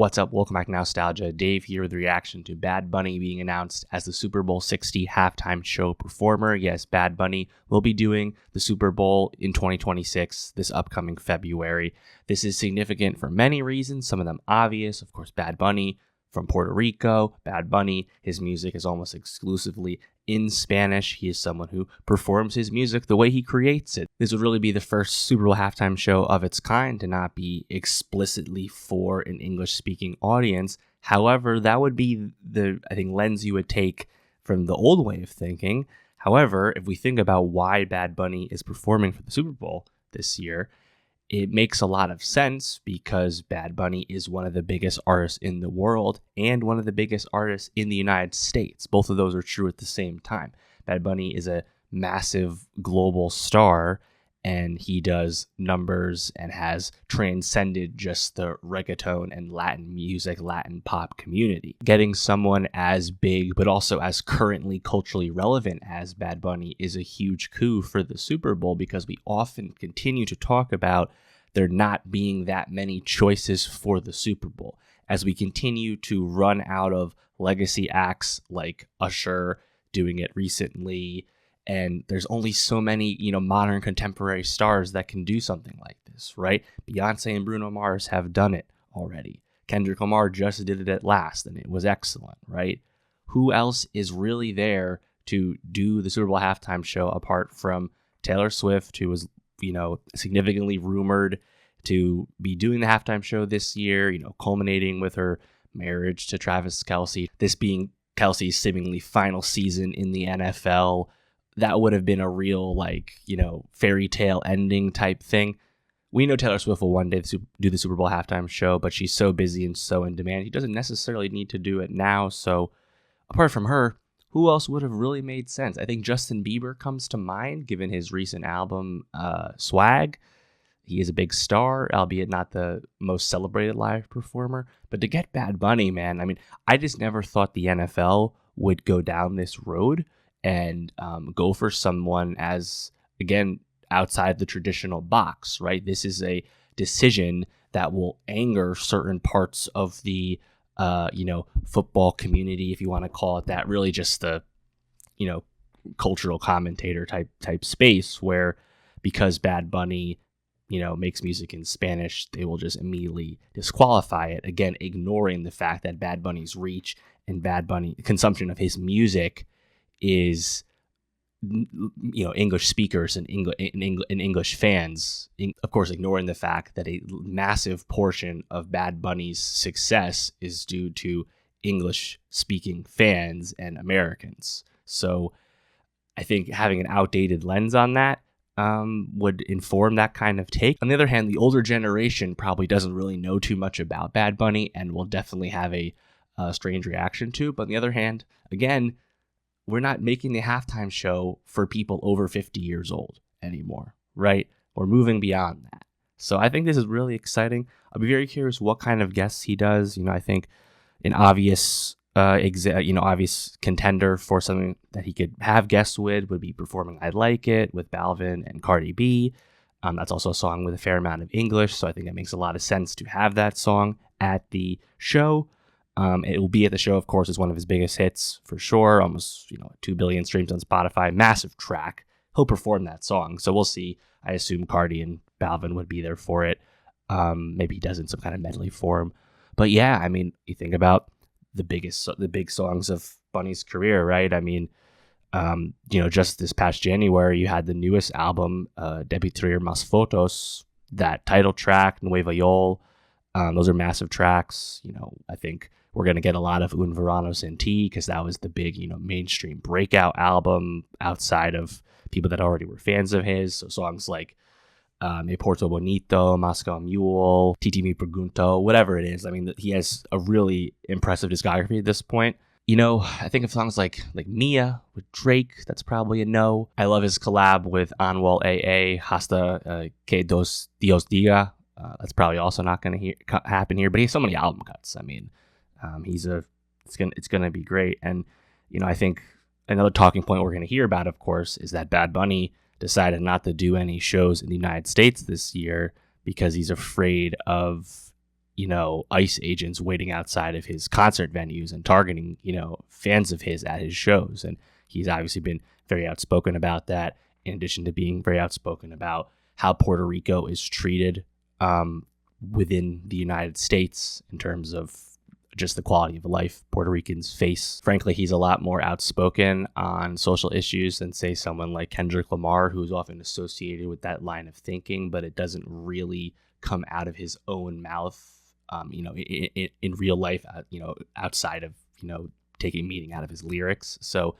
What's up? Welcome back to Nowstalgia. Dave here with a reaction to Bad Bunny being announced as the Super Bowl 60 halftime show performer. Yes, Bad Bunny will be doing the Super Bowl in 2026, this upcoming February. This is significant for many reasons, some of them obvious. Of course, Bad Bunny from Puerto Rico. Bad Bunny, his music is almost exclusively in Spanish. He is someone who performs his music the way he creates it. This would really be the first Super Bowl halftime show of its kind to not be explicitly for an English-speaking audience. However, that would be the, lens you would take from the old way of thinking. However, if we think about why Bad Bunny is performing for the Super Bowl this year, it makes a lot of sense because Bad Bunny is one of the biggest artists in the world and one of the biggest artists in the United States. Both of those are true at the same time. Bad Bunny is a massive global star, and he does numbers and has transcended just the reggaeton and Latin music, Latin pop community. Getting someone as big but also as currently culturally relevant as Bad Bunny is a huge coup for the Super Bowl, because we often continue to talk about there not being that many choices for the Super Bowl. As we continue to run out of legacy acts like Usher doing it recently, and there's only so many, modern contemporary stars that can do something like this, right? Beyonce and Bruno Mars have done it already. Kendrick Lamar just did it at last, and it was excellent, right? Who else is really there to do the Super Bowl halftime show apart from Taylor Swift, who was, significantly rumored to be doing the halftime show this year, culminating with her marriage to Travis Kelce. This being Kelce's seemingly final season in the NFL. That would have been a real, fairy tale ending type thing. We know Taylor Swift will one day do the Super Bowl halftime show, but she's so busy and so in demand, he doesn't necessarily need to do it now. So apart from her, who else would have really made sense? I think Justin Bieber comes to mind, given his recent album, Swag. He is a big star, albeit not the most celebrated live performer. But to get Bad Bunny, man, I just never thought the NFL would go down this road and go for someone as, again, outside the traditional box, right? This is a decision that will anger certain parts of the, football community, if you want to call it that, really just the, cultural commentator type space, where because Bad Bunny, makes music in Spanish, they will just immediately disqualify it, again, ignoring the fact that Bad Bunny's reach and Bad Bunny consumption of his music is, English speakers and English fans, of course, ignoring the fact that a massive portion of Bad Bunny's success is due to English speaking fans and Americans. So I think having an outdated lens on that would inform that kind of take. On the other hand, the older generation probably doesn't really know too much about Bad Bunny and will definitely have a strange reaction to. But on the other hand, again, we're not making the halftime show for people over 50 years old anymore, right? We're moving beyond that. So I think this is really exciting. I'll be very curious what kind of guests he does. I think an obvious, obvious contender for something that he could have guests with would be performing "I Like It" with Balvin and Cardi B. That's also a song with a fair amount of English, so I think it makes a lot of sense to have that song at the show. It will be at the show, of course, is one of his biggest hits for sure. Almost, 2 billion streams on Spotify, massive track. He'll perform that song, so we'll see. I assume Cardi and Balvin would be there for it. Maybe he does in some kind of medley form. But yeah, you think about the big songs of Bunny's career, right? Just this past January, you had the newest album, Debí Traer Más Fotos, that title track, Nueva Yol. Those are massive tracks. I think we're going to get a lot of Un Verano Sin Ti, because that was the big, mainstream breakout album outside of people that already were fans of his. So songs like Me Porto Bonito, Moscow Mule, Titi Mi Pregunto, whatever it is. He has a really impressive discography at this point. I think of songs like Mia with Drake. That's probably a no. I love his collab with Anuel AA, Hasta Que Dios Diga. That's probably also not going to happen here. But he has so many album cuts. It's gonna be great. And I think another talking point we're going to hear about, of course, is that Bad Bunny decided not to do any shows in the United States this year because he's afraid of ICE agents waiting outside of his concert venues and targeting, fans of his at his shows. And he's obviously been very outspoken about that, in addition to being very outspoken about how Puerto Rico is treated within the United States in terms of just the quality of life Puerto Ricans face. Frankly, he's a lot more outspoken on social issues than, say, someone like Kendrick Lamar, who's often associated with that line of thinking, but it doesn't really come out of his own mouth, in real life, outside of, taking meaning out of his lyrics. So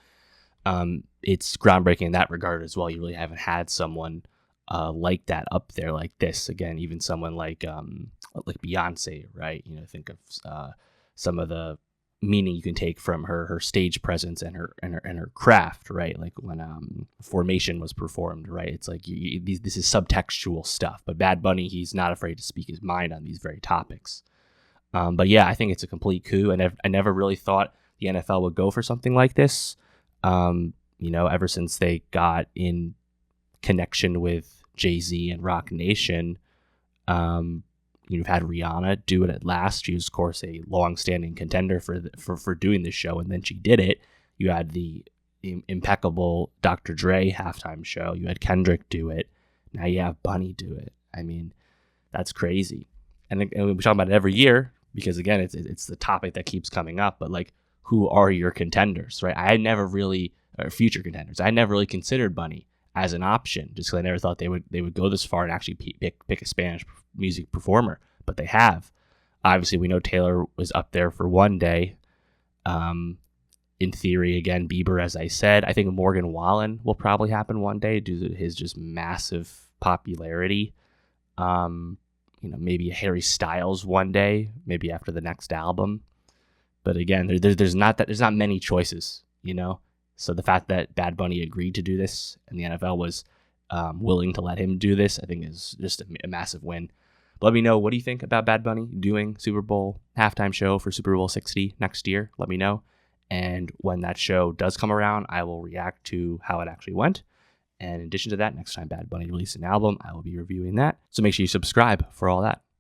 it's groundbreaking in that regard as well. You really haven't had someone like that up there like this. Again, even someone like Beyonce, right? Think of some of the meaning you can take from her stage presence and her craft, right? Like when Formation was performed, right? It's like this is subtextual stuff. But Bad Bunny, he's not afraid to speak his mind on these very topics. But yeah, I think it's a complete coup, and I never really thought the NFL would go for something like this. Ever since they got in connection with Jay-Z and Rock Nation. You've had Rihanna do it at last. She was, of course, a long-standing contender for doing this show, and then she did it. You had the impeccable Dr. Dre halftime show. You had Kendrick do it. Now you have Bunny do it. I mean, that's crazy. And we talk about it every year because, again, it's the topic that keeps coming up. But, like, who are your contenders, right? Future contenders. I never really considered Bunny as an option, just because I never thought they would go this far and actually pick a Spanish music performer, but they have. Obviously, we know Taylor was up there for one day. In theory, again, Bieber, as I said. I think Morgan Wallen will probably happen one day due to his just massive popularity. Maybe Harry Styles one day, maybe after the next album. But again, there's not many choices, So the fact that Bad Bunny agreed to do this and the NFL was willing to let him do this, I think is just a massive win. But let me know, what do you think about Bad Bunny doing Super Bowl halftime show for Super Bowl 60 next year? Let me know. And when that show does come around, I will react to how it actually went. And in addition to that, next time Bad Bunny releases an album, I will be reviewing that. So make sure you subscribe for all that.